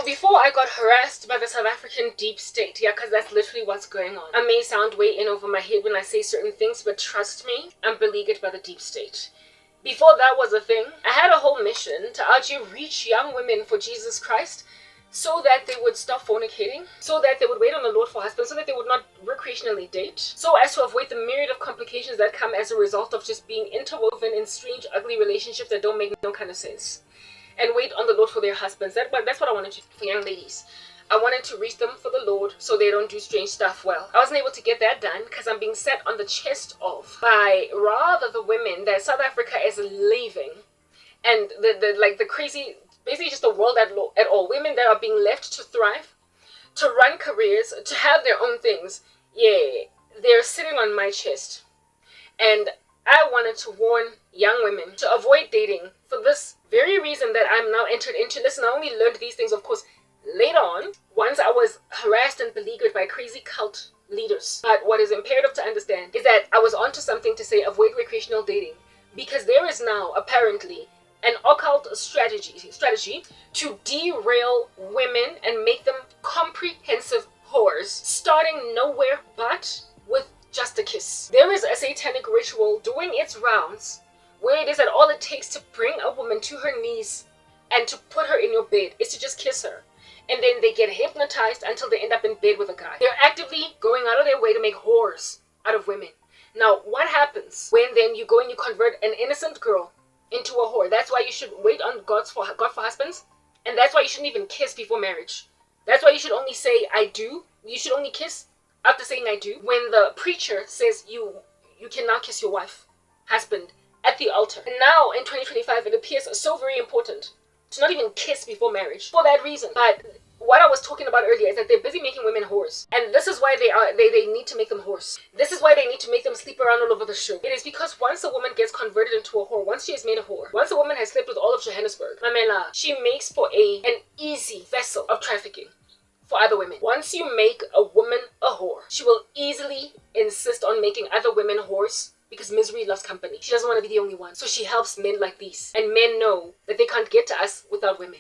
before I got harassed by the South African deep state, yeah, because that's literally what's going on. I may sound way in over my head when I say certain things, but trust me, I'm beleaguered by the deep state. Before that was a thing, I had a whole mission to actually reach young women for Jesus Christ, so that they would stop fornicating, so that they would wait on the Lord for husbands, so that they would not recreationally date, so as to avoid the myriad of complications that come as a result of just being interwoven in strange, ugly relationships that don't make no kind of sense. And wait on the Lord for their husbands. That's what I wanted to do for young ladies. I wanted to reach them for the Lord so they don't do strange stuff well. I wasn't able to get that done because I'm being set on the chest of by rather the women that South Africa is leaving, and the crazy, basically just the world at all. Women that are being left to thrive, to run careers, to have their own things. Yeah, they're sitting on my chest. And I wanted to warn young women to avoid dating for this very reason that I'm now entered into. Listen, I only learned these things, of course, later on, once I was harassed and beleaguered by crazy cult leaders. But what is imperative to understand is that I was onto something to say avoid recreational dating, because there is now apparently an occult strategy to derail women and make them comprehensive whores, starting nowhere but with just a kiss. There is a satanic ritual doing its rounds where it is that all it takes to bring a woman to her knees and to put her in your bed is to just kiss her. And then they get hypnotized until they end up in bed with a guy. They're actively going out of their way to make whores out of women. Now, what happens when then you go and you convert an innocent girl into a whore? That's why you should wait on God for husbands. And that's why you shouldn't even kiss before marriage. That's why you should only say, I do. You should only kiss after saying I do. When the preacher says you can now kiss your wife, husband, at the altar. And now, in 2025, it appears so very important to not even kiss before marriage for that reason. But what I was talking about earlier is that they're busy making women whores, and this is why they need to make them whores. This is why they need to make them sleep around all over the show. It is because once a woman gets converted into a whore, once she is made a whore, once a woman has slept with all of Johannesburg, Mamela, she makes for an easy vessel of trafficking for other women. Once you make a woman a whore, she will easily insist on making other women whores, because misery loves company. She doesn't want to be the only one. So she helps men like these. And men know that they can't get to us without women.